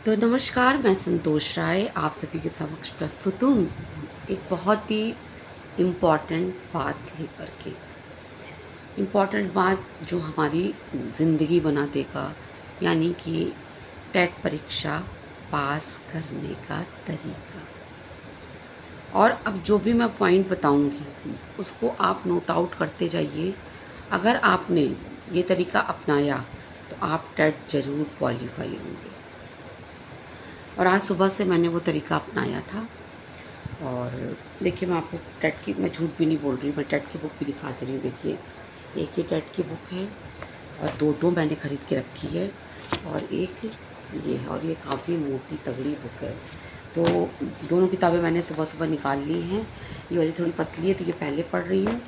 तो नमस्कार, मैं संतोष राय आप सभी के समक्ष प्रस्तुत हूँ एक बहुत ही इम्पॉर्टेंट बात लेकर के। इम्पॉर्टेंट बात जो हमारी ज़िंदगी बना देगा, यानी कि टेट परीक्षा पास करने का तरीका। और अब जो भी मैं पॉइंट बताऊँगी उसको आप नोट आउट करते जाइए। अगर आपने ये तरीका अपनाया तो आप टेट ज़रूर क्वालिफाई होंगे। और आज सुबह से मैंने वो तरीका अपनाया था। और देखिए, मैं आपको टेट की, मैं झूठ भी नहीं बोल रही हूँ, मैं टेट की बुक भी दिखा दे रही हूँ। देखिए, एक ये टेट की बुक है और दो मैंने ख़रीद के रखी है, और एक ये है, और ये काफ़ी मोटी तगड़ी बुक है। तो दोनों किताबें मैंने सुबह सुबह निकाल ली हैं। ये वाली थोड़ी पतली है तो ये पहले पढ़ रही हूँ,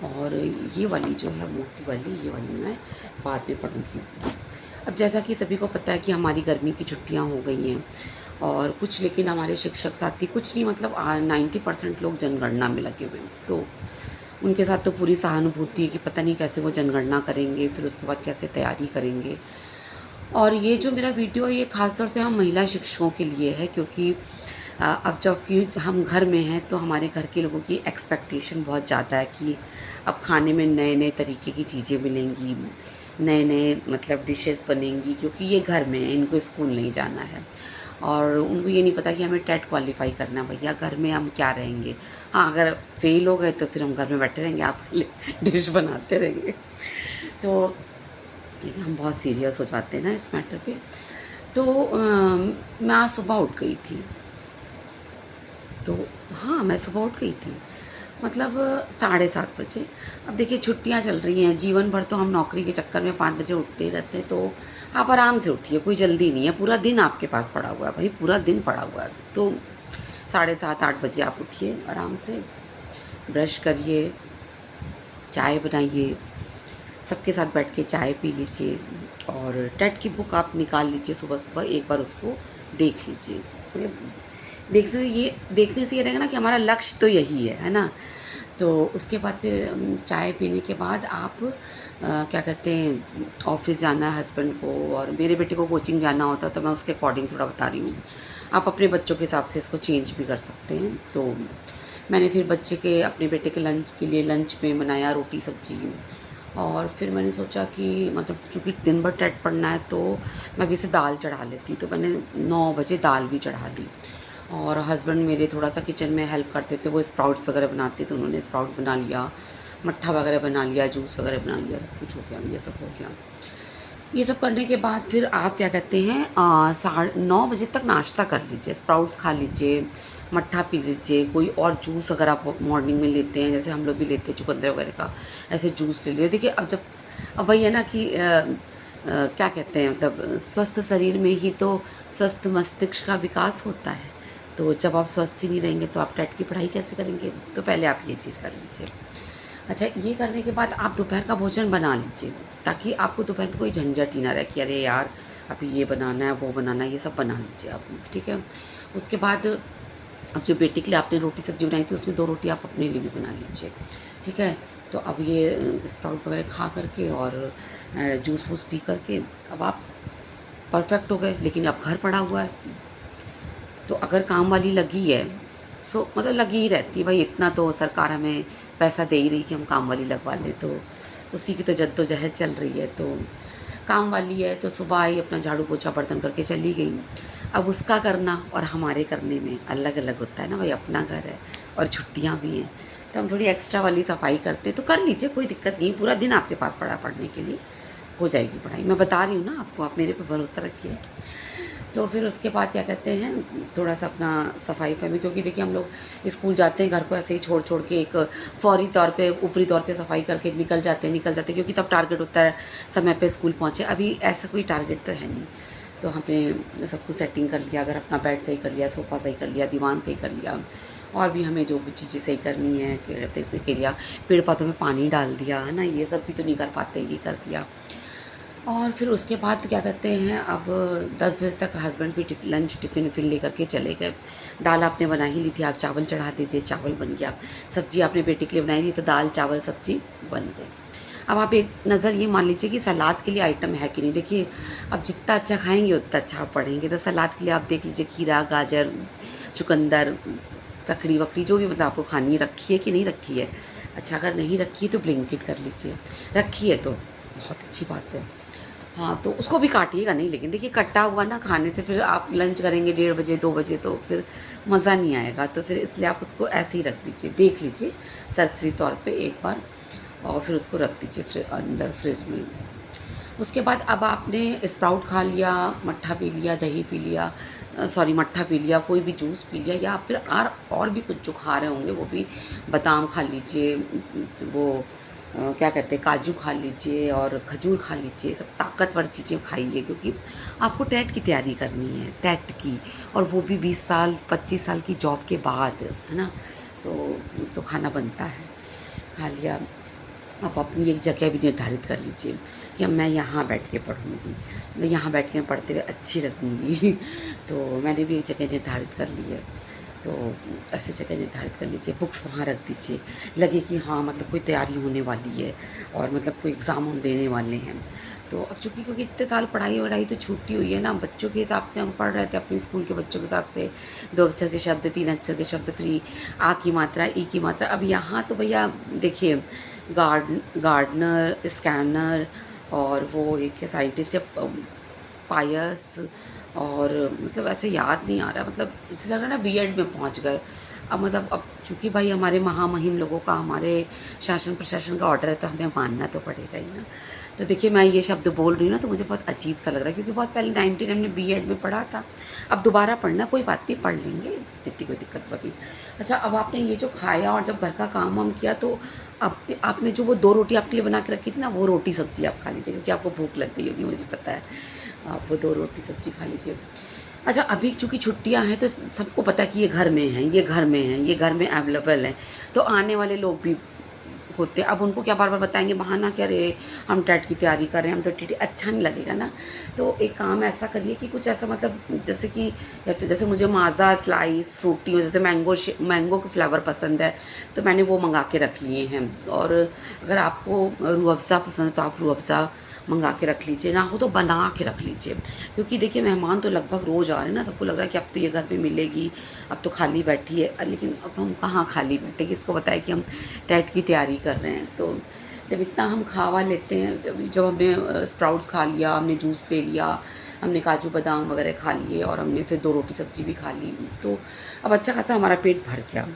और ये वाली जो है मोटी वाली, ये वाली मैं बाद में पढ़ूँगी। अब जैसा कि सभी को पता है कि हमारी गर्मी की छुट्टियाँ हो गई हैं, और कुछ, लेकिन हमारे शिक्षक साथी कुछ नहीं, मतलब 90% लोग जनगणना में लगे हुए हैं। तो उनके साथ तो पूरी सहानुभूति है कि पता नहीं कैसे वो जनगणना करेंगे, फिर उसके बाद कैसे तैयारी करेंगे। और ये जो मेरा वीडियो है ये ख़ास तौर से हम महिला शिक्षकों के लिए है, क्योंकि अब जबकि हम घर में हैं तो हमारे घर के लोगों की एक्सपेक्टेशन बहुत ज़्यादा है कि अब खाने में नए नए तरीके की चीज़ें मिलेंगी, नए नए मतलब डिशेस बनेंगी, क्योंकि ये घर में है, इनको स्कूल नहीं जाना है। और उनको ये नहीं पता कि हमें टेट क्वालिफाई करना है। भैया घर में हम क्या रहेंगे? हाँ, अगर फेल हो गए तो फिर हम घर में बैठे रहेंगे, आपके लिए डिश बनाते रहेंगे। तो लेकिन हम बहुत सीरियस हो जाते हैं ना इस मैटर पे। तो मैं आज सुबह उठ गई थी। तो हाँ, मैं सुबह उठ गई थी, मतलब 7:30 बजे। अब देखिए, छुट्टियाँ चल रही हैं, जीवन भर तो हम नौकरी के चक्कर में 5 बजे उठते ही रहते हैं। तो आप आराम से उठिए, कोई जल्दी नहीं है, पूरा दिन आपके पास पड़ा हुआ है भाई, पूरा दिन पड़ा हुआ है। तो 7:30-8 बजे आप उठिए, आराम से ब्रश करिए, चाय बनाइए, सबके साथ बैठ के चाय पी लीजिए, और टेट की बुक आप निकाल लीजिए सुबह सुबह, एक बार उसको देख लीजिए। मतलब देखने से ये रहेगा ना कि हमारा लक्ष्य तो यही है ना। तो उसके बाद फिर चाय पीने के बाद आप क्या कहते हैं, ऑफ़िस जाना है हस्बैंड को, और मेरे बेटे को कोचिंग जाना होता है, तो मैं उसके अकॉर्डिंग थोड़ा बता रही हूँ। आप अपने बच्चों के हिसाब से इसको चेंज भी कर सकते हैं। तो मैंने फिर अपने बेटे के लंच के लिए लंच में बनाया रोटी सब्ज़ी। और फिर मैंने सोचा कि मतलब चूँकि दिन भर टेट पढ़ना है तो मैं अभी से दाल चढ़ा लेती, तो मैंने 9 बजे दाल भी चढ़ा दी। और हस्बैंड मेरे थोड़ा-सा किचन में हेल्प करते थे, वो स्प्राउट्स वगैरह बनाते, तो उन्होंने स्प्राउट बना लिया, मट्ठा वगैरह बना लिया, जूस वगैरह बना लिया, सब कुछ हो गया, ये सब हो गया। ये सब करने के बाद फिर आप क्या कहते हैं, 9:30 बजे तक नाश्ता कर लीजिए, स्प्राउट्स खा लीजिए, मट्ठा पी लीजिए, कोई और जूस अगर आप मॉर्निंग में लेते हैं, जैसे हम लोग भी लेते हैं चुकंदर वगैरह का, ऐसे जूस ले लीजिए। देखिए, अब वही है ना कि क्या कहते हैं, मतलब स्वस्थ शरीर में ही तो स्वस्थ मस्तिष्क का विकास होता है। तो जब आप स्वस्थ ही नहीं रहेंगे तो आप टेट की पढ़ाई कैसे करेंगे? तो पहले आप ये चीज़ कर लीजिए। अच्छा, ये करने के बाद आप दोपहर का भोजन बना लीजिए, ताकि आपको दोपहर में कोई झंझट ही ना रहे कि अरे यार, अभी ये बनाना है, वो बनाना है, ये सब बना लीजिए आप, ठीक है? उसके बाद अब जो बेटे के लिए आपने रोटी सब्ज़ी बनाई थी, उसमें 2 रोटी आप अपने लिए भी बना लीजिए, ठीक है? तो अब ये स्प्राउट वगैरह खा कर के और जूस-वूस पी कर के अब आप परफ़ेक्ट हो गए, लेकिन अब घर पड़ा हुआ है। तो अगर काम वाली लगी है, सो मतलब लगी ही रहती है भाई, इतना तो सरकार हमें पैसा दे ही रही कि हम काम वाली लगवा लें, तो उसी की तो जद्दोजहद चल रही है। तो काम वाली है तो सुबह आई, अपना झाड़ू पोछा बर्तन करके चली गई। अब उसका करना और हमारे करने में अलग अलग होता है ना भाई, अपना घर है और छुट्टियाँ भी हैं, तो हम थोड़ी एक्स्ट्रा वाली सफाई करते, तो कर लीजिए, कोई दिक्कत नहीं, पूरा दिन आपके पास पड़ा पढ़ने के लिए, हो जाएगी पढ़ाई। मैं बता रही हूँ ना आपको, आप मेरे पे भरोसा रखिए। तो फिर उसके बाद क्या कहते हैं, थोड़ा-सा अपना सफाई-वफाई में, क्योंकि देखिए हम लोग स्कूल जाते हैं, घर को ऐसे ही छोड़ के एक फ़ौरी तौर पे, ऊपरी तौर पे सफाई करके निकल जाते हैं, क्योंकि तब टारगेट होता है समय पे स्कूल पहुँचे। अभी ऐसा कोई टारगेट तो है नहीं। तो हमने सब कुछ सेटिंग कर लिया, अगर अपना बेड सही कर लिया, सोफ़ा सही कर लिया, दीवान सही कर लिया, और भी हमें जो भी चीज़ें सही करनी है, क्या कहते हैं, जैसे के लिया, पेड़-पौधों में पानी डाल दिया, है ना? ये सब भी तो नहीं कर पाते, ये कर दिया। और फिर उसके बाद क्या कहते हैं, अब 10 बजे तक हस्बैंड भी लंच टिफ़िन विफ़िन लेकर के चले गए। दाल आपने बना ही ली थी, आप चावल चढ़ा दीजिए, चावल बन गया। सब्ज़ी आपने बेटे के लिए बनाई थी, तो दाल, चावल, सब्ज़ी बन गई। अब आप एक नज़र ये मान लीजिए कि सलाद के लिए आइटम है कि नहीं। देखिए अब जितना अच्छा खाएंगे उतना अच्छा आप पढ़ेंगे। तो सलाद के लिए आप देख लीजिए खीरा, गाजर, चुकंदर, ककड़ी वकड़ी जो भी मतलब आपको खानी है, रखी है कि नहीं रखी है। अच्छा अगर नहीं रखी है तो ब्लिंकिट कर लीजिए, रखी है तो बहुत अच्छी बात है। हाँ, तो उसको भी काटिएगा नहीं, लेकिन देखिए कटा हुआ ना खाने से फिर आप लंच करेंगे 1:30 2 बजे तो फिर मज़ा नहीं आएगा। तो फिर इसलिए आप उसको ऐसे ही रख दीजिए, देख लीजिए सरसरी तौर पे एक बार, और फिर उसको रख दीजिए अंदर फ्रिज में। उसके बाद अब आपने स्प्राउट खा लिया, मट्ठा पी लिया, दही पी लिया, सॉरी मट्ठा पी लिया, कोई भी जूस पी लिया, या फिर और भी कुछ जो खा रहे होंगे वो भी, बादाम खा लीजिए, वो क्या कहते हैं काजू खा लीजिए और खजूर खा लीजिए, सब ताकतवर चीज़ें खाइए, क्योंकि आपको टेट की तैयारी करनी है, टेट की, और वो भी 20 साल 25 साल की जॉब के बाद, है ना। तो खाना बनता है, खा लिया। आप अपनी एक जगह भी निर्धारित कर लीजिए कि अब मैं यहाँ बैठ के पढ़ूँगी, मैं यहाँ बैठ के मैं पढ़ते हुए अच्छी लगूँगी। तो मैंने भी एक जगह निर्धारित कर ली है। तो ऐसे जगह निर्धारित कर लीजिए, बुक्स वहाँ रख दीजिए, लगे कि हाँ मतलब कोई तैयारी होने वाली है और मतलब कोई एग्ज़ाम हम देने वाले हैं। तो अब चूँकि क्योंकि इतने साल पढ़ाई वढ़ाई तो छूटी हुई है ना, बच्चों के हिसाब से हम पढ़ रहे थे, अपने स्कूल के बच्चों के हिसाब से 2 अक्षर के शब्द, 3 अक्षर के शब्द, फिर आ की मात्रा, ई की मात्रा। अब यहाँ तो भैया देखिए गार्डनर, स्कैनर, और वो एक साइंटिस्ट है पायस, और मतलब ऐसे याद नहीं आ रहा, मतलब इससे लग रहा है ना बीएड में पहुंच गए। अब मतलब अब चूँकि भाई हमारे महामहिम लोगों का, हमारे शासन प्रशासन का ऑर्डर है तो हमें मानना तो पड़ेगा ही ना। तो देखिए मैं ये शब्द बोल रही हूँ ना तो मुझे बहुत अजीब सा लग रहा है, क्योंकि बहुत पहले 19 हमने बीएड में पढ़ा था। अब दोबारा पढ़ना कोई बात नहीं, पढ़ लेंगे, इतनी कोई दिक्कत नहीं। अच्छा अब आपने ये जो खाया और जब घर का काम वाम किया, तो अब आपने जो वो 2 रोटी आपके लिए बना के रखी थी ना, वो रोटी सब्जी आप खा लीजिए, क्योंकि आपको भूख लग गई होगी, मुझे पता है। आप वो 2 रोटी सब्जी खा लीजिए। अच्छा अभी चूँकि छुट्टियाँ हैं तो सबको पता है कि ये घर में हैं, ये घर में हैं, ये घर में अवेलेबल हैं, तो आने वाले लोग भी होते हैं। अब उनको क्या बार बार बताएंगे, बहाना क्या, रे हम टेट की तैयारी कर रहे हैं, हम तो टीटी, अच्छा नहीं लगेगा ना। तो एक काम ऐसा करिए कि कुछ ऐसा मतलब जैसे कि, या तो जैसे मुझे माज़ा स्लाइस फ्रूटी, जैसे मैंगो के फ्लेवर पसंद है तो मैंने वो मंगा के रख लिए हैं। और अगर आपको रूह अफ़ज़ा पसंद है तो आप रूह अफ़ज़ा मंगा के रख लीजिए, ना हो तो बना के रख लीजिए, क्योंकि देखिए मेहमान तो लगभग रोज़ आ रहे हैं ना, सबको लग रहा है कि अब तो ये घर पे मिलेगी, अब तो खाली बैठी है, लेकिन अब हम कहाँ खाली बैठे, किसको बताया कि हम टेट की तैयारी कर रहे हैं। तो जब इतना हम खावा लेते हैं, जब हमने स्प्राउट्स खा लिया, हमने जूस ले लिया, हमने काजू बादाम वगैरह खा लिए, और हमने फिर 2 रोटी सब्जी भी खा ली, तो अब अच्छा खासा हमारा पेट भर गया।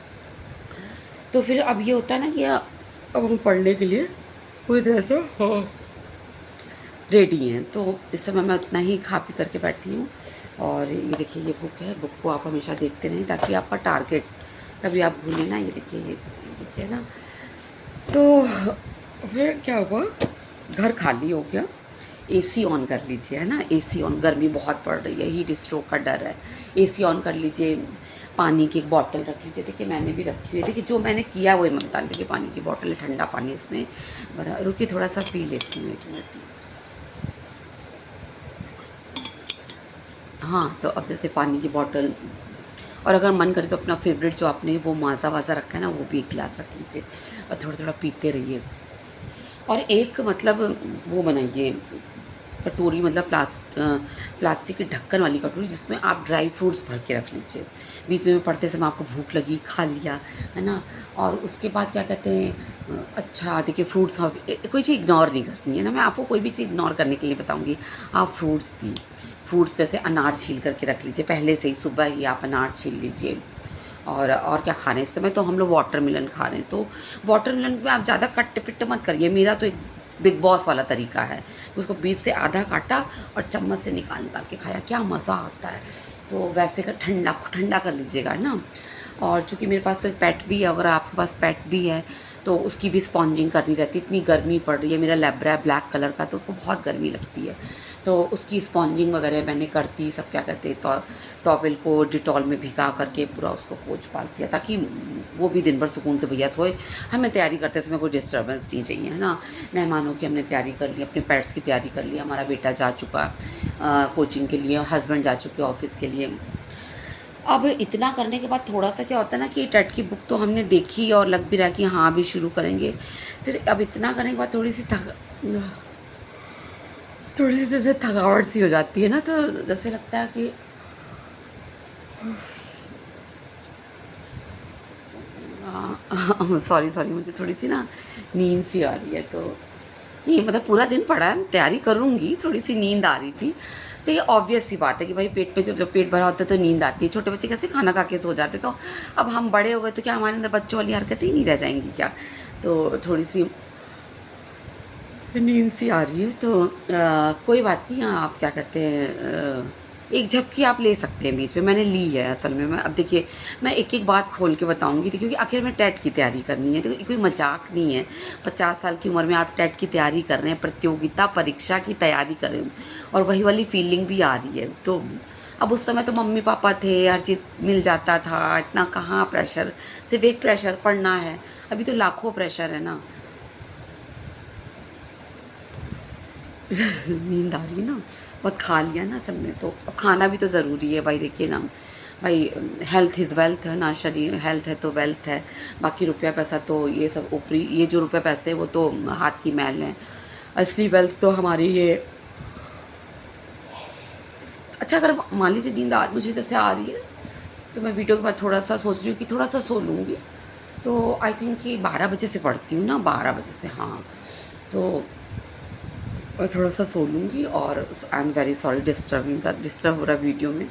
तो फिर अब ये होता है ना कि अब हम पढ़ने के लिए पूरी तरह से रेडी हैं। तो इस समय मैं उतना ही खा पी करके बैठी हूँ। और ये देखिए ये बुक है, बुक को आप हमेशा देखते रहें ताकि आपका टारगेट कभी आप भूलें ना। ये देखिए ये देखिए ना। तो फिर क्या हुआ, घर खाली हो गया, एसी ऑन कर लीजिए, है ना, एसी ऑन, गर्मी बहुत पड़ रही है, हीट स्ट्रोक का डर है, एसी ऑन कर लीजिए, पानी की एक बॉटल रख लीजिए। देखिए मैंने भी रखी हुई है, देखिए जो मैंने किया वही मैं बता रही। देखिए पानी की बॉटल है, ठंडा पानी इसमें भरा, रुकिए थोड़ा सा पी लेती हूँ, 1 मिनट। हाँ, तो अब जैसे पानी की बॉटल, और अगर मन करे तो अपना फेवरेट जो आपने वो माज़ा वाज़ा रखा है ना, वो भी 1 गिलास रख लीजिए और थोड़ा थोड़ा पीते रहिए। और एक मतलब वो बनाइए कटोरी, मतलब प्लास्टिक के ढक्कन वाली कटोरी, जिसमें आप ड्राई फ्रूट्स भर के रख लीजिए। बीच में पढ़ते समय आपको भूख लगी, खा लिया, है ना। और उसके बाद क्या कहते हैं, अच्छा देखिए फ्रूट्स, कोई चीज़ इग्नोर नहीं करनी है ना, मैं आपको कोई भी चीज़ इग्नोर करने के लिए बताऊँगी। आप फ्रूट्स जैसे अनार छील करके रख लीजिए, पहले से ही सुबह ही आप अनार छील लीजिए। और क्या खा रहे हैं इस समय, तो हम लोग वाटरमेलन खा रहे हैं, तो वाटरमेलन में आप ज़्यादा कट्टे पिट्टे मत करिए। मेरा तो एक बिग बॉस वाला तरीका है, उसको बीच से आधा काटा और चम्मच से निकाल निकाल के खाया, क्या मज़ा आता है। तो वैसे कर ठंडा ठंडा कर लीजिएगा ना। और चूँकि मेरे पास तो एक पेट भी है, अगर आपके पास पेट भी है तो उसकी भी स्पॉन्जिंग करनी रहती है, इतनी गर्मी पड़ रही है। मेरा लैब्रा है ब्लैक कलर का, तो उसको बहुत गर्मी लगती है, तो उसकी स्पॉन्जिंग वगैरह मैंने कर दी, सब क्या कहते हैं, तो टॉवल को डिटॉल में भिगा करके पूरा उसको पोंछ पाछ दिया, ताकि वो भी दिन भर सुकून से भैया सोए। हमें तैयारी करते समय कोई डिस्टर्बेंस नहीं चाहिए, है ना। मेहमानों की हमने तैयारी कर ली, अपने पेट्स की तैयारी कर ली, हमारा बेटा जा चुका कोचिंग के लिए, हस्बैंड जा चुके ऑफिस के लिए। अब इतना करने के बाद थोड़ा-सा क्या होता है ना कि टेट की बुक तो हमने देखी और लग भी रहा है कि हाँ, अभी शुरू करेंगे। फिर अब इतना करने के बाद थोड़ी-सी जैसे थकावट सी हो जाती है ना, तो जैसे लगता है कि सॉरी, सॉरी, मुझे थोड़ी-सी ना नींद सी आ रही है, तो नहीं मतलब पूरा दिन पड़ा है, तैयारी करूँगी, थोड़ी-सी नींद आ रही थी। तो ये ऑब्वियस सी बात है कि भाई पेट में जब जब पेट भरा होता है तो नींद आती है। छोटे बच्चे कैसे खाना खा के सो जाते, तो अब हम बड़े हो गए तो क्या हमारे अंदर बच्चों वाली हरकतें ही नहीं रह जाएँगी क्या? तो थोड़ी-सी नींद सी आ रही है, तो कोई बात नहीं, आप क्या कहते हैं, एक झपकी आप ले सकते हैं बीच में, मैंने ली है असल में। मैं अब देखिए, मैं एक-एक बात खोल के बताऊँगी, तो क्योंकि आखिर में टेट की तैयारी करनी है, तो कोई मज़ाक नहीं है। 50 साल की उम्र में आप टेट की तैयारी कर रहे हैं, प्रतियोगिता परीक्षा की तैयारी कर रहे हैं और वही वाली फीलिंग भी आ रही है। तो अब उस समय तो मम्मी-पापा थे, हर चीज़ मिल जाता था, इतना कहाँ प्रेशर, सिर्फ़ एक प्रेशर पढ़ना है, अभी तो लाखों प्रेशर है ना। नींद आ रही है ना, बहुत खा लिया ना असल में, तो अब खाना भी तो ज़रूरी है भाई, देखिए ना भाई, हेल्थ इज़ वेल्थ है ना, शरीर हेल्थ है तो वेल्थ है। बाकी रुपया पैसा तो ये सब ऊपरी, ये जो रुपये पैसे हैं वो तो हाथ की मैल है। असली वेल्थ तो हमारी ये। अच्छा, अगर मान लीजिए नींद आ मुझे जैसे आ रही है, तो मैं वीडियो के बाद थोड़ा सा सोच रही हूँ कि थोड़ा सा सो लूँगी। तो आई थिंक कि 12 बजे से पढ़ती हूँ ना, 12 बजे से, हाँ। तो और थोड़ा-सा सो लूँगी, और I am very sorry disturb हो रहा है वीडियो में।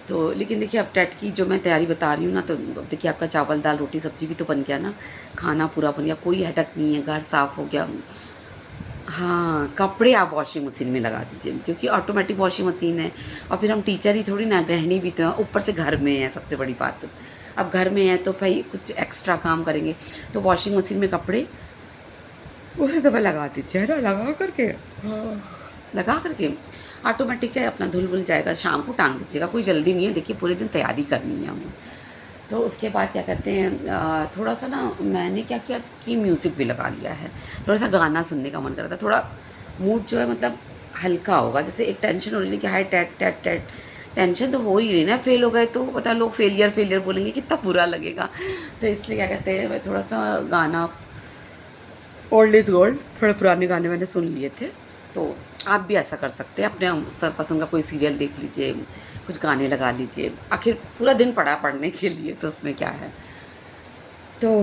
तो लेकिन देखिए, अब टेट की जो मैं तैयारी बता रही हूँ ना, तो देखिए आपका चावल, दाल, रोटी, सब्ज़ी भी तो बन गया ना, खाना पूरा बन गया, कोई हेडेक नहीं है, घर साफ़ हो गया। हाँ, कपड़े आप वॉशिंग मशीन में लगा दीजिए, क्योंकि ऑटोमेटिक वॉशिंग मशीन है, और फिर हम टीचर ही थोड़ी ना, गृहिणी भी तो हैं, ऊपर से घर में हैं, सबसे बड़ी बात तो। अब घर में हैं तो भई कुछ एक्स्ट्रा काम करेंगे, तो वॉशिंग मशीन में कपड़े उसी समय लगा दीजिए, है ना? लगा कर के ऑटोमेटिक है, अपना धुल-वुल जाएगा, शाम को टांग दीजिएगा, कोई जल्दी नहीं है, देखिए पूरे दिन तैयारी करनी है हमें। तो उसके बाद क्या कहते हैं, थोड़ा-सा ना मैंने क्या किया कि म्यूज़िक भी लगा लिया है, थोड़ा-सा गाना सुनने का मन कर रहा था, थोड़ा मूड जो है मतलब हल्का होगा, जैसे एक टेंशन हो रही है कि हाय टेट, टेट, टेट, टेंशन तो हो ही रही है ना, फेल हो गए तो पता, लोग फेलियर, फेलियर बोलेंगे, कितना बुरा लगेगा। तो इसलिए क्या कहते हैं, मैं थोड़ा-सा गाना, ओल्ड इज़ गोल्ड, थोड़े पुराने गाने मैंने सुन लिए थे, तो आप भी ऐसा कर सकते हैं, अपने पसंद का कोई सीरियल देख लीजिए, कुछ गाने लगा लीजिए, आखिर पूरा दिन पड़ा है पढ़ने के लिए, तो उसमें क्या है। तो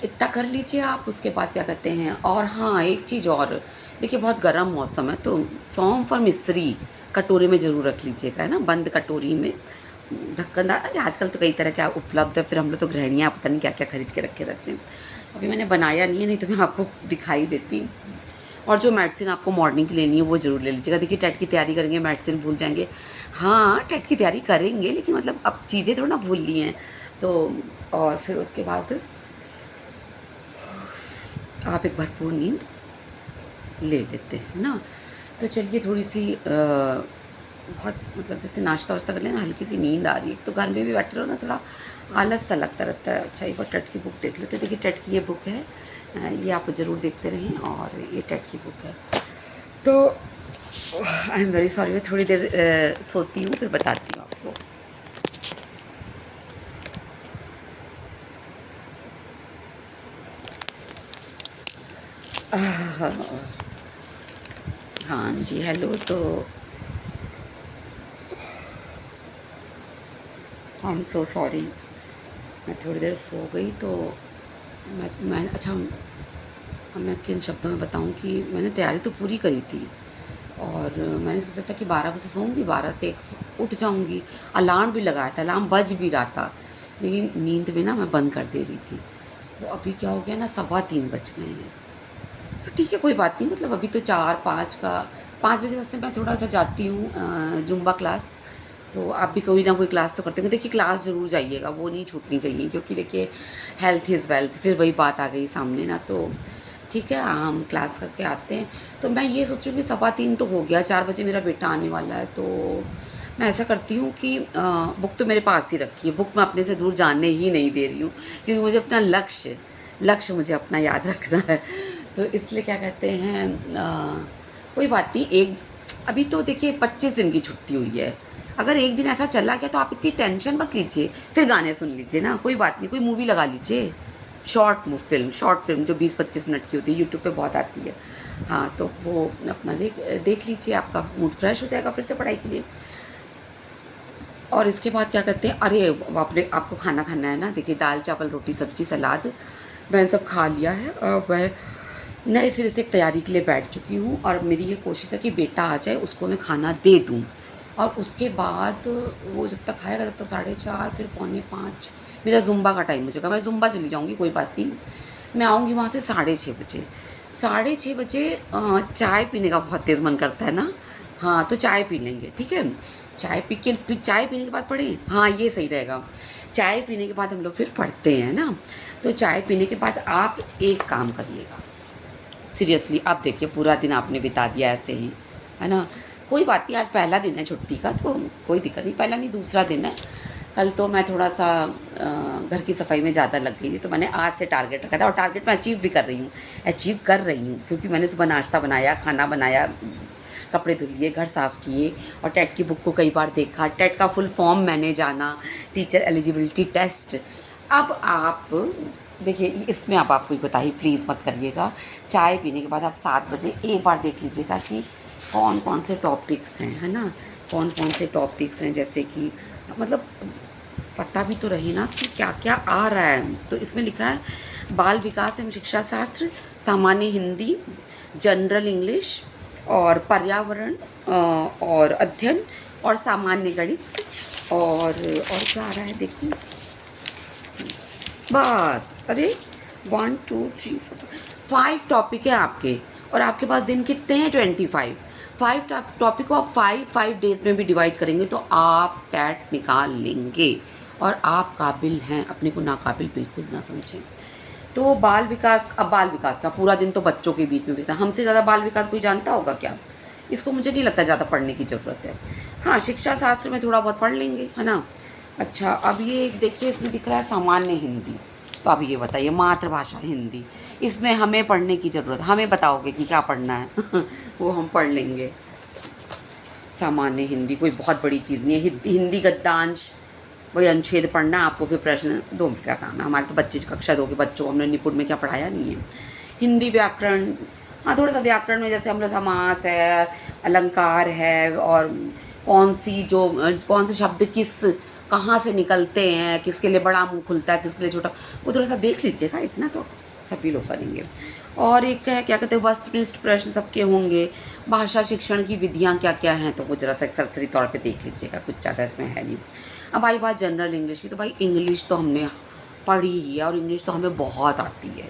इतना कर लीजिए आप, उसके बाद क्या कहते हैं, और हाँ, एक चीज़ और, देखिए बहुत गर्म मौसम है, तो सौंफ और मिश्री कटोरे में ज़रूर रख लीजिएगा, है ना, बंद कटोरी में, ढक्कनदार। अरे आजकल तो कई तरह के उपलब्ध है, फिर हम लोग तो गृहिणियाँ पता नहीं क्या क्या खरीद के रख के रखते हैं। अभी मैंने बनाया नहीं है, नहीं तो मैं आपको दिखाई देती। और जो मेडिसिन आपको मॉर्निंग की लेनी है वो ज़रूर ले लीजिएगा, देखिए टेट की तैयारी करेंगे मेडिसिन भूल जाएंगे। हाँ, टेट की तैयारी करेंगे, लेकिन मतलब अब चीज़ें थोड़ा ना भूल ली हैं, तो और फिर उसके बाद आप एक भरपूर नींद ले लेते हैं ना। तो चलिए, थोड़ी सी बहुत मतलब जैसे नाश्ता वाश्ता कर लेना, हल्की सी नींद आ रही है, तो घर में भी बैठे रहो ना, थोड़ा आलस सा लगता रहता है। अच्छा, एक बार टेट की बुक देख लेते हैं, देखिए टेट की ये बुक है, ये आप ज़रूर देखते रहें, और ये टेट की बुक है। तो आई एम वेरी सॉरी, मैं थोड़ी देर सोती हूँ, फिर बताती हूँ आपको। हाँ जी, हेलो। तो आई एम सो सॉरी, मैं थोड़ी देर सो गई, तो मैं अच्छा, अब मैं किन शब्दों में बताऊँ कि मैंने तैयारी तो पूरी करी थी, और मैंने सोचा था कि 12 बजे सोऊंगी, 12 से 1 उठ जाऊंगी, अलार्म भी लगाया था, अलार्म बज भी रहा था, लेकिन नींद में ना मैं बंद कर दे रही थी। तो अभी क्या हो गया ना, 3:15 बज गए हैं। तो ठीक है, कोई बात नहीं, मतलब अभी तो 4-5 का, 5 बजे वैसे मैं थोड़ा सा जाती हूँ जुम्बा क्लास, तो आप भी कोई ना कोई क्लास तो करते होंगे, देखिए क्लास ज़रूर जाइएगा, वो नहीं छूटनी चाहिए, क्योंकि देखिए हेल्थ इज़ वेल्थ, फिर वही बात आ गई सामने ना, तो ठीक है, हम क्लास करके आते हैं। तो मैं ये सोच रही हूँ कि 3:15 तो हो गया, 4 बजे मेरा बेटा आने वाला है, तो मैं ऐसा करती हूँ कि बुक तो मेरे पास ही रखी है, बुक मैं अपने से दूर जाने ही नहीं दे रही हूँ, क्योंकि मुझे अपना लक्ष्य मुझे अपना याद रखना है। तो इसलिए क्या कहते हैं, कोई बात नहीं, एक अभी तो देखिए 25 दिन की छुट्टी हुई है, अगर एक दिन ऐसा चला गया तो आप इतनी टेंशन मत लीजिए, फिर गाने सुन लीजिए ना, कोई बात नहीं, कोई मूवी लगा लीजिए, शॉर्ट फिल्म जो 20-25 मिनट की होती है, यूट्यूब पे बहुत आती है। हाँ, तो वो अपना देख देख लीजिए, आपका मूड फ्रेश हो जाएगा फिर से पढ़ाई के लिए। और इसके बाद क्या करते हैं, अरे आपने आपको खाना खाना है ना, देखिए दाल चावल रोटी सब्जी सलाद मैंने सब खा लिया है, और मैं नए सिरे से एक तैयारी के लिए बैठ चुकी हूँ, और मेरी ये कोशिश है कि बेटा आ जाए उसको मैं खाना दे दूँ, और उसके बाद वो जब तक खाएगा तब तक 4:30 फिर 4:45 मेरा ज़ुम्बा का टाइम हो जाएगा। मैं ज़ुम्बा चली जाऊँगी, कोई बात नहीं, मैं आऊँगी वहाँ से 6:30 बजे। 6:30 बजे चाय पीने का बहुत तेज़ मन करता है ना, हाँ, तो चाय पी लेंगे, ठीक है। चाय पीने के बाद पढ़ें, हाँ, ये सही रहेगा। चाय पीने के बाद हम लोग फिर पढ़ते हैं ना, तो चाय पीने के बाद आप एक काम करिएगा, सीरियसली अब देखिए पूरा दिन आपने बिता दिया ऐसे ही, है ना। कोई बात नहीं, आज पहला दिन है छुट्टी का, तो कोई दिक्कत नहीं, पहला नहीं दूसरा दिन है। कल तो मैं थोड़ा सा घर की सफाई में ज़्यादा लग गई थी, तो मैंने आज से टारगेट रखा था, और टारगेट मैं अचीव कर रही हूँ, क्योंकि मैंने सुबह नाश्ता बनाया, खाना बनाया, कपड़े धुल लिए, घर साफ़ किए, और टेट की बुक को कई बार देखा, टेट का फुल फॉर्म मैंने जाना, टीचर एलिजिबिलिटी टेस्ट। अब आप देखिए, इसमें अब आप कोई कोताही प्लीज़ मत करिएगा। चाय पीने के बाद आप 7 बजे एक बार देख लीजिएगा कि कौन कौन से टॉपिक्स हैं, है ना, कौन कौन से टॉपिक्स हैं, जैसे कि मतलब पता भी तो रहे ना कि क्या क्या आ रहा है। तो इसमें लिखा है बाल विकास एवं शिक्षा शास्त्र, सामान्य हिंदी, जनरल इंग्लिश, और पर्यावरण और अध्ययन, और सामान्य गणित, और क्या आ रहा है देखिए, बस, अरे 1 2 3 4 5 टॉपिक है आपके, और आपके पास दिन कितने हैं, 25। 5 टॉपिक को आप 5 डेज़ में भी डिवाइड करेंगे तो आप टैट निकाल लेंगे, और आप काबिल हैं, अपने को नाकाबिल बिल्कुल ना समझें। तो बाल विकास, अब बाल विकास का पूरा दिन तो बच्चों के बीच में बीतता, हमसे ज़्यादा बाल विकास कोई जानता होगा क्या, इसको मुझे नहीं लगता ज़्यादा पढ़ने की ज़रूरत है। हाँ, शिक्षा शास्त्र में थोड़ा बहुत पढ़ लेंगे, है ना। अच्छा, अब ये एक देखिए, इसमें दिख रहा है सामान्य हिंदी, तो अब ये बताइए, मातृभाषा हिंदी, इसमें हमें पढ़ने की ज़रूरत, हमें बताओगे कि क्या पढ़ना है वो हम पढ़ लेंगे। सामान्य हिंदी कोई बहुत बड़ी चीज़ नहीं है, हिंदी गद्यांश, वही अनुच्छेद पढ़ना आपको, फिर प्रश्न 2 मिनट का काम है। हमारे तो बच्चे कक्षा 2 के बच्चों को हमने निपुण में क्या पढ़ाया नहीं है। हिंदी व्याकरण, हाँ, थोड़ा सा व्याकरण में जैसे हम लोग समास है, अलंकार है, और कौन से शब्द कहाँ से निकलते हैं, किसके लिए बड़ा मुंह खुलता है, किसके लिए छोटा, वो थोड़ा सा देख लीजिएगा, इतना तो सभी लोग करेंगे। और एक है, क्या कहते हैं, वस्तुनिष्ठ प्रश्न सबके होंगे। भाषा शिक्षण की विधियाँ क्या क्या हैं, तो वो जरा सा सरसरी तौर पे देख लीजिएगा, कुछ ज़्यादा इसमें है नहीं। अब आई बात जनरल इंग्लिश की, तो भाई इंग्लिश तो हमने पढ़ी ही है, और इंग्लिश तो हमें बहुत आती है,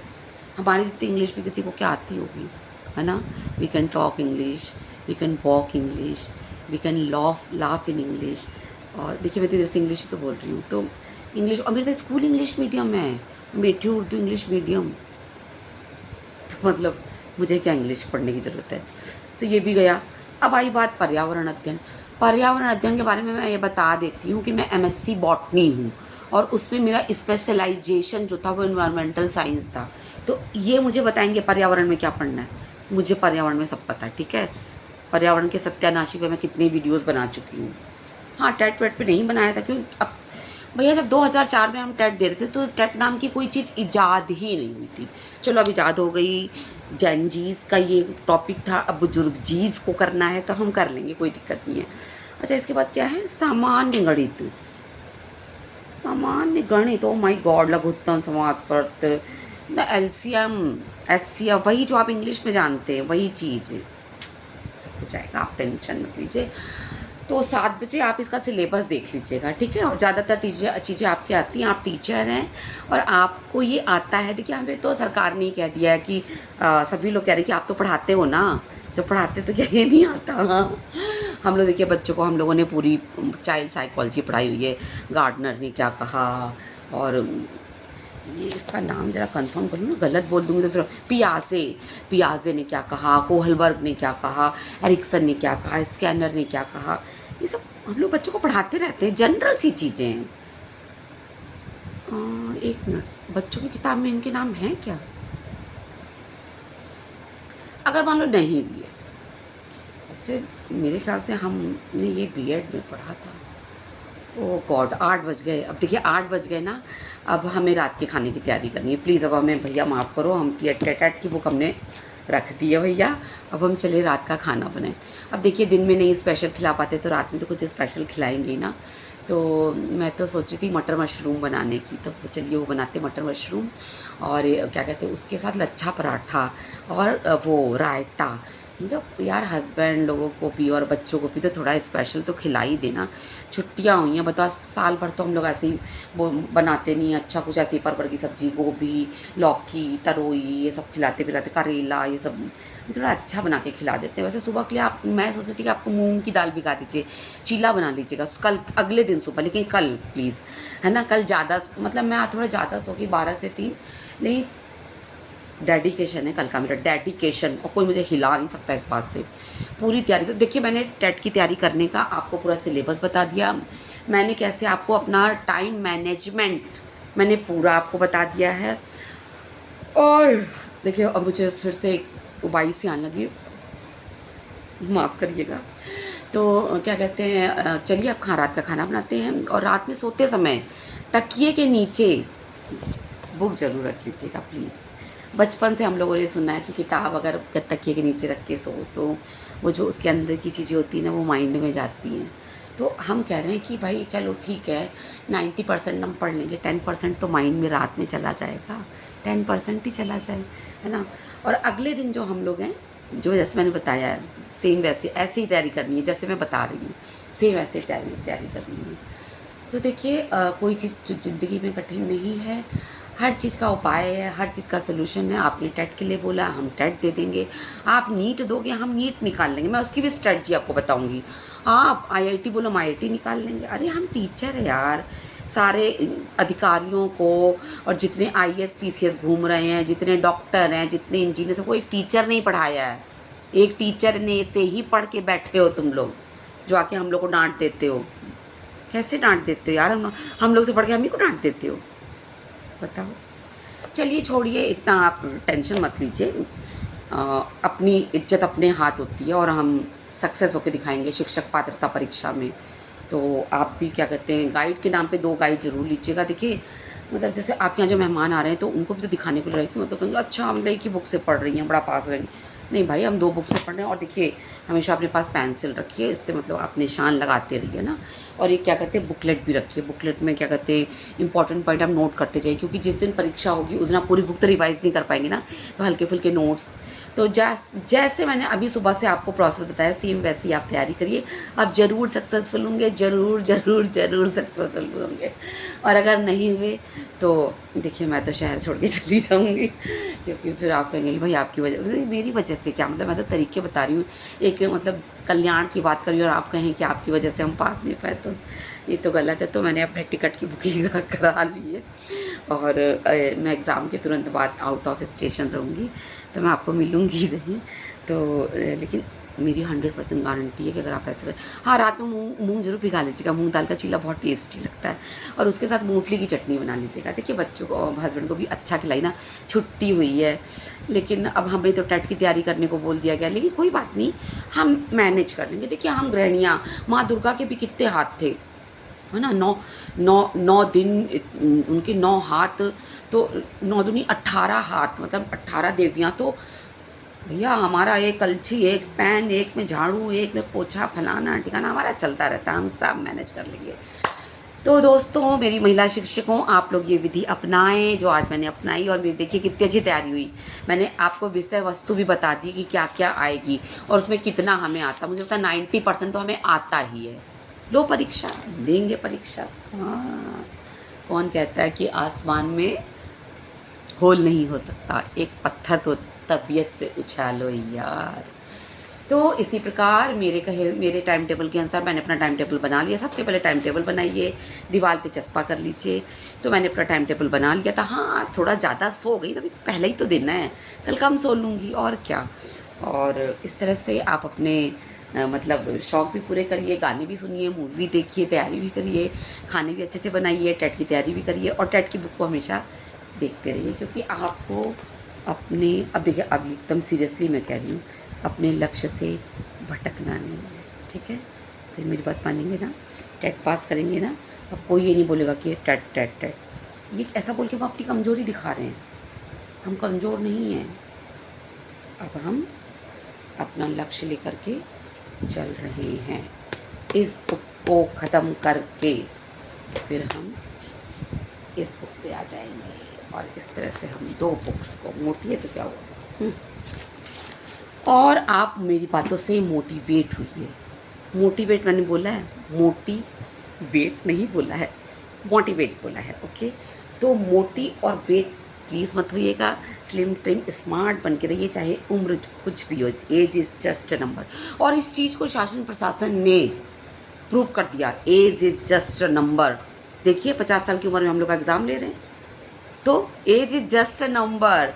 हमारी जितनी इंग्लिश भी किसी को क्या आती होगी, है ना। We can talk English, we can walk English, we can laugh in English. और देखिए, मैं तो जैसे इंग्लिश तो बोल रही हूँ, तो इंग्लिश, और मेरा तो स्कूल इंग्लिश मीडियम है, मेठी उर्दू इंग्लिश मीडियम, तो मतलब मुझे क्या इंग्लिश पढ़ने की ज़रूरत है। तो ये भी गया। अब आई बात पर्यावरण अध्ययन। पर्यावरण अध्ययन के बारे में मैं ये बता देती हूँ कि मैं MSc बॉटनी हूँ, और उसमें मेरा स्पेशलाइजेशन जो था वो इन्वायरमेंटल साइंस था। तो ये मुझे बताएंगे पर्यावरण में क्या पढ़ना है, मुझे पर्यावरण में सब पता है, ठीक है। पर्यावरण के सत्यानाशी पे मैं कितनी वीडियोज़ बना चुकी हूँ। हाँ, टेट वेट पे नहीं बनाया था, क्योंकि अब भैया जब 2004 में हम टेट दे रहे थे तो टेट नाम की कोई चीज़ ईजाद ही नहीं हुई थी। चलो अब ईजाद हो गई, जैनजीज़ का ये टॉपिक था, अब बुजुर्ग जीज़ को करना है तो हम कर लेंगे, कोई दिक्कत नहीं है। अच्छा, इसके बाद क्या है, सामान्य गणित। सामान्य गणित, ओ माय गॉड, लघुत्तम, समापवर्त, द LCM, HCF, वही जो आप इंग्लिश में जानते हैं, वही चीज़ सब कुछ आएगा, आप टेंशन मत लीजिए। तो 7 बजे आप इसका सिलेबस देख लीजिएगा, ठीक है। और ज़्यादातर चीज़ें आपकी आती हैं, आप टीचर हैं और आपको ये आता है। देखिए, हमें तो सरकार ने ही कह दिया है कि सभी लोग कह रहे हैं कि आप तो पढ़ाते हो ना, जब पढ़ाते तो क्या ये नहीं आता। हम लोग देखिए, बच्चों को हम लोगों ने पूरी चाइल्ड साइकोलॉजी पढ़ाई हुई है, गार्डनर ने क्या कहा, और ये इसका नाम ज़रा कंफर्म कर लूँ ना, गलत बोल दूँगी तो फिर पियाजे ने क्या कहा, कोहलबर्ग ने क्या कहा, एरिक्सन ने क्या कहा, स्कैनर ने क्या कहा, ये सब हम लोग बच्चों को पढ़ाते रहते हैं, जनरल सी चीज़ें हैं। एक मिनट, बच्चों की किताब में इनके नाम हैं क्या, अगर मान लो नहीं भी है, से मेरे ख़्याल से हमने ये बीएड में पढ़ा था। ओह गॉड! 8 बज गए। अब देखिए 8 बज गए ना, अब हमें रात के खाने की तैयारी करनी है। प्लीज़ अब हमें भैया माफ़ करो, हम टेट की बुक हमने रख दी है भैया, अब हम चले रात का खाना बनाएँ। अब देखिए दिन में नहीं स्पेशल खिला पाते तो रात में तो कुछ स्पेशल खिलाएँगे ही ना। तो मैं तो सोच रही थी मटर मशरूम बनाने की, तो चलिए वो बनाते मटर मशरूम और क्या कहते हैं उसके साथ लच्छा पराठा और वो रायता। मतलब यार हस्बैंड लोगों को भी और बच्चों को भी तो थोड़ा स्पेशल तो खिला ही देना। छुट्टियाँ हुई हैं बताओ, साल भर तो हम लोग ऐसे ही वो बनाते नहीं, अच्छा कुछ ऐसे ही परवल की सब्ज़ी, गोभी, लौकी, तरोई ये सब खिलाते पिलाते, करेला ये सब थोड़ा अच्छा बना के खिला देते हैं। वैसे सुबह के लिए आप, मैं सोच रही थी कि आपको मूँग की दाल भिगा दीजिए, चीला बना लीजिएगा कल अगले दिन सुबह, लेकिन कल प्लीज़, है ना? कल ज़्यादा मतलब मैं थोड़ा ज़्यादा सो गई 12 से 3, लेकिन डेडिकेशन है कल का मेरा, डेडिकेशन, और कोई मुझे हिला नहीं सकता इस बात से। पूरी तैयारी तो देखिए, मैंने टेट की तैयारी करने का आपको पूरा सिलेबस बता दिया। मैंने कैसे आपको अपना टाइम मैनेजमेंट मैंने पूरा आपको बता दिया है। और देखिए अब मुझे फिर से उबाई सी आने लगी, माफ़ करिएगा। तो क्या कहते हैं चलिए अब रात का खाना बनाते हैं, और रात में सोते समय तकिए के नीचे बुक ज़रूर रख लीजिएगा प्लीज़। बचपन से हम लोगों ने सुना है कि किताब अगर तकिए के नीचे रख के सो तो वो जो उसके अंदर की चीज़ें होती हैं ना वो माइंड में जाती हैं। तो हम कह रहे हैं कि भाई चलो ठीक है, 90% हम पढ़ लेंगे, 10% तो माइंड में रात में चला जाएगा, 10% ही चला जाए, है ना? और अगले दिन जो हम लोग हैं, जो जैसे मैंने बताया है, सेम वैसे ऐसे ही तैयारी करनी है जैसे मैं बता रही हूँ, सेम ऐसे ही तैयारी करनी है। तो देखिए कोई चीज़ जो ज़िंदगी में कठिन नहीं है, हर चीज़ का उपाय है, हर चीज़ का सलूशन है। आपने टेट के लिए बोला, हम टेट दे देंगे। आप नीट दोगे, हम नीट निकाल लेंगे, मैं उसकी भी स्ट्रैटेजी आपको बताऊँगी। आप आईआईटी बोलो, हम आईआईटी निकाल लेंगे। अरे हम टीचर हैं यार, सारे अधिकारियों को, और जितने आईएएस पीसीएस घूम रहे हैं, जितने डॉक्टर हैं, जितने इंजीनियर, सबको एक टीचर ने ही पढ़ाया है। एक टीचर ने से ही पढ़ के बैठे हो तुम लोग, जो आके हम लोग को डाँट देते हो। कैसे डांट देते हो यार, हम लोग से पढ़ के हम ही को डांट देते हो, बताओ। चलिए छोड़िए, इतना आप टेंशन मत लीजिए। अपनी इज्जत अपने हाथ होती है, और हम सक्सेस होकर दिखाएंगे शिक्षक पात्रता परीक्षा में। तो आप भी क्या कहते हैं, गाइड के नाम पे 2 गाइड ज़रूर लीजिएगा। देखिए मतलब जैसे आपके यहाँ जो मेहमान आ रहे हैं तो उनको भी तो दिखाने को लग रहा है कि मतलब कहेंगे अच्छा हम एक ही बुक से पढ़ रही हैं, बड़ा पास हो जाएंगे। नहीं भाई, हम 2 बुक से पढ़ रहे हैं। और देखिए हमेशा अपने पास पेंसिल रखिए, इससे मतलब आप निशान लगाते रहिए ना। और एक क्या कहते हैं बुकलेट भी रखिए, बुकलेट में क्या कहते हैं इंपॉर्टेंट पॉइंट आप नोट करते जाइए, क्योंकि जिस दिन परीक्षा होगी उस दिन आप पूरी बुक तो रिवाइज़ नहीं कर पाएंगे ना, तो हल्के फुल्के नोट्स। तो जैसे मैंने अभी सुबह से आपको प्रोसेस बताया, सेम वैसे ही आप तैयारी करिए। आप ज़रूर सक्सेसफुल होंगे, ज़रूर ज़रूर ज़रूर सक्सेसफुल होंगे। और अगर नहीं हुए तो देखिए मैं तो शहर छोड़ के चली जाऊँगी, क्योंकि फिर आप कहेंगे कि भाई आपकी वजह से, मेरी वजह से क्या मतलब, मैं तो तरीके बता रही हूँ, एक मतलब कल्याण की बात करी और आप कहें कि आपकी वजह से हम पास नहीं पाए, तो ये तो गलत है। तो मैंने अपने टिकट की बुकिंग करा ली है, और मैं एग्ज़ाम के तुरंत बाद आउट ऑफ स्टेशन रहूँगी, तो मैं आपको मिलूँगी नहीं। तो लेकिन मेरी 100% गारंटी है कि अगर आप ऐसे करें, हाँ रात में मूँग ज़रूर भिगा लीजिएगा, मूँग दाल का चीला बहुत टेस्टी लगता है, और उसके साथ मूँगफली की चटनी बना लीजिएगा। देखिए बच्चों को और हस्बैंड को भी अच्छा खिलाई ना, छुट्टी हुई है, लेकिन अब हमें तो टेट की तैयारी करने को बोल दिया गया, लेकिन कोई बात नहीं, हम मैनेज कर लेंगे। देखिए हम गृहिणियाँ, माँ दुर्गा के भी कितने हाथ थे, है ना? 9 दिन उनके 9 हाथ, तो 9 दूनी 18 हाथ, मतलब 18 देवियाँ। तो भैया हमारा एक कलछी, एक पैन, एक में झाड़ू, एक में पोछा, फलाना ठिकाना हमारा चलता रहता है, हम सब मैनेज कर लेंगे। तो दोस्तों, मेरी महिला शिक्षकों, आप लोग ये विधि अपनाएं जो आज मैंने अपनाई, और मेरी देखिए कितनी अच्छी तैयारी हुई। मैंने आपको विषय वस्तु भी बता दी कि क्या क्या आएगी और उसमें कितना हमें आता। मुझे लगता है 90% तो हमें आता ही है। लो परीक्षा, देंगे परीक्षा। हाँ, कौन कहता है कि आसमान में होल नहीं हो सकता, एक पत्थर तो तबीयत से उछालो यार। तो इसी प्रकार मेरे टाइम टेबल के अनुसार मैंने अपना टाइम टेबल बना लिया। सबसे पहले टाइम टेबल बनाइए, दीवार पे चस्पा कर लीजिए। तो मैंने अपना टाइम टेबल बना लिया था। हाँ, आज थोड़ा ज़्यादा सो गई, तभी पहले ही तो दिन है, कल कम सो लूँगी और क्या। और इस तरह से आप अपने मतलब शौक़ भी पूरे करिए, गाने भी सुनिए, मूवी भी देखिए, तैयारी भी करिए, खाने भी अच्छे से बनाइए, टेट की तैयारी भी करिए, और टेट की बुक को हमेशा देखते रहिए, क्योंकि आपको अपने, अब देखिए अब एकदम सीरियसली मैं कह रही हूँ, अपने लक्ष्य से भटकना नहीं है, ठीक है। तो मेरी बात मानेंगे ना, टेट पास करेंगे ना, अब कोई ये नहीं बोलेगा कि टेट टेट टेट, ये ऐसा बोल के हम अपनी कमज़ोरी दिखा रहे हैं। हम कमज़ोर नहीं हैं, अब हम अपना लक्ष्य लेकर के चल रहे हैं। इस बुक को ख़त्म करके फिर हम इस बुक पे आ जाएंगे, और इस तरह से हम 2 बुक्स को, मोटी है तो क्या हुआ, और आप मेरी बातों से मोटिवेट हुई है। मोटिवेट मैंने बोला है, मोटिवेट नहीं बोला है, मोटिवेट बोला है, ओके। तो मोटी और वेट प्लीज़ मत होइएगा, स्लिम ट्रिम स्मार्ट बन के रहिए, चाहे उम्र कुछ भी हो, age is just a number. और इस चीज़ को शासन प्रशासन ने प्रूव कर दिया, age is just a number. देखिए 50 साल की उम्र में हम लोग का एग्ज़ाम ले रहे हैं, तो age is just a number.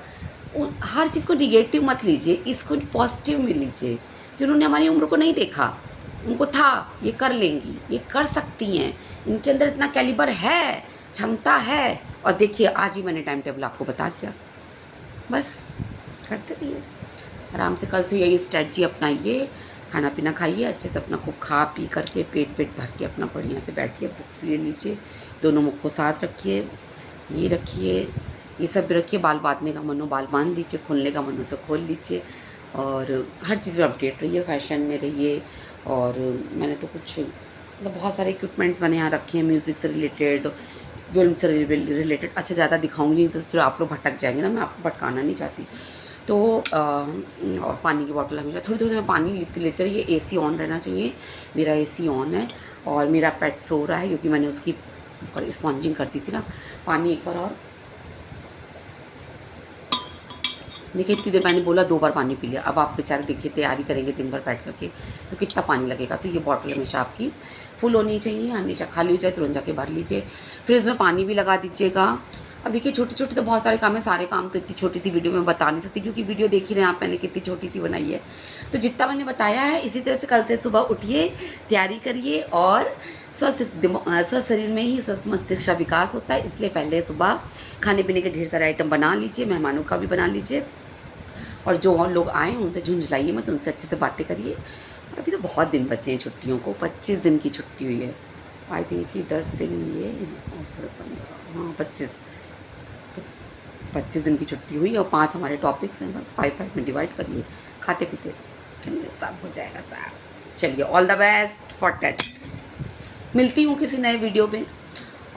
हर चीज़ को निगेटिव मत लीजिए, इसको पॉजिटिव में लीजिए, कि उन्होंने हमारी उम्र को नहीं देखा, उनको था ये कर लेंगी, ये कर सकती हैं, इनके अंदर इतना कैलिबर है, क्षमता है। और देखिए आज ही मैंने टाइम टेबल आपको बता दिया, बस करते रहिए आराम से। कल से यही स्ट्रेटजी अपनाइए, खाना पीना खाइए अच्छे से, अपना खूब खा पी करके पेट भर के अपना बढ़िया से बैठिए, बुक्स ले लीजिए, दोनों मुख को साथ रखिए, ये रखिए, ये सब रखिए। बाल बांधने का मन हो बाल बांध लीजिए, खोलने का मन हो तो खोल लीजिए, और हर चीज़ में अपडेट रहिए, फैशन में रहिए। और मैंने तो कुछ मतलब बहुत सारे इक्विपमेंट्स मैंने यहाँ रखे हैं, म्यूज़िक से रिलेटेड, फिल्म से रिलेटेड। अच्छा ज़्यादा दिखाऊंगी नहीं तो फिर आप लोग भटक जाएंगे ना, मैं आपको भटकाना नहीं चाहती। तो और पानी की बोतल हमेशा थोड़ी थोड़ी देर में पानी लेते रहिए। एसी ऑन रहना चाहिए, मेरा एसी ऑन है, और मेरा पेट सो रहा है क्योंकि मैंने उसकी स्पॉन्जिंग कर दी थी ना। पानी एक बार और, देखिए इतनी देर मैंने बोला 2 बार पानी पी लिया। अब आप बेचारे देखिए तैयारी करेंगे दिन भर बैठ करके तो कितना पानी लगेगा। तो ये बॉटल हमेशा आपकी फुल होनी चाहिए, हमेशा खाली हो जाए तुरंत जाके भर लीजिए। फ्रिज में पानी भी लगा दीजिएगा। अब देखिए छोटे छोटे तो बहुत सारे काम है, सारे काम तो इतनी छोटी सी वीडियो में बता नहीं सकती, क्योंकि वीडियो देख ही रहे हैं आप, मैंने कितनी छोटी सी बनाई है। तो जितना मैंने बताया है इसी तरह से कल से सुबह उठिए, तैयारी करिए, और स्वस्थ शरीर में ही स्वस्थ मस्तिष्क का विकास होता है। इसलिए पहले सुबह खाने पीने के ढेर सारे आइटम बना लीजिए, मेहमानों का भी बना लीजिए, और जो और लोग आए उनसे झुंझलाइए मत, उनसे अच्छे से बातें करिए। और अभी तो बहुत दिन बचे हैं छुट्टियों को, 25 दिन की छुट्टी हुई है, आई थिंक कि 10 दिन ये और 15, हाँ 25 दिन की छुट्टी हुई, और 5 हमारे टॉपिक्स हैं, बस 5 में डिवाइड करिए, खाते पीते चलिए सब हो जाएगा साहब। चलिए all the best for TET. मिलती हूँ किसी नए वीडियो में,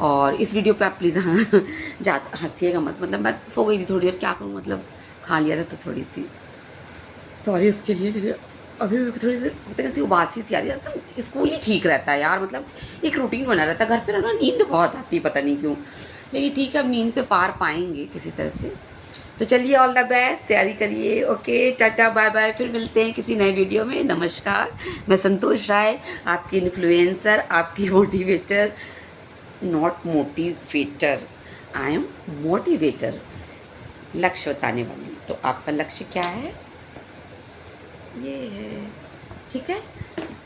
और इस वीडियो पे आप प्लीज़ ज़्यादा हंसिएगा मत, मतलब मैं सो गई थी थोड़ी देर, क्या करूँ, मतलब खा लिया था तो थोड़ी सी सॉरी इसके लिए। लेकिन अभी भी थोड़ी सी पता कैसी उबासी सी आ रही है। असल स्कूल ही ठीक रहता है यार, मतलब एक रूटीन बना रहता है। घर पे रहना नींद बहुत आती है, पता नहीं क्यों, लेकिन ठीक है अब नींद पे पार पाएंगे किसी तरह से। तो चलिए ऑल द बेस्ट, तैयारी करिए, ओके टाटा बाय बाय, फिर मिलते हैं किसी नए वीडियो में। नमस्कार, मैं संतोष राय, आपकी इन्फ्लुएंसर, आपकी motivator, not motivator, I am motivator, लक्ष्य बताने वाली। तो आपका लक्ष्य क्या है, ये है, ठीक है।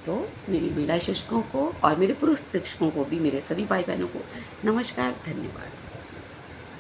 तो मेरी महिला शिक्षकों को और मेरे पुरुष शिक्षकों को भी, मेरे सभी भाई बहनों को नमस्कार, धन्यवाद।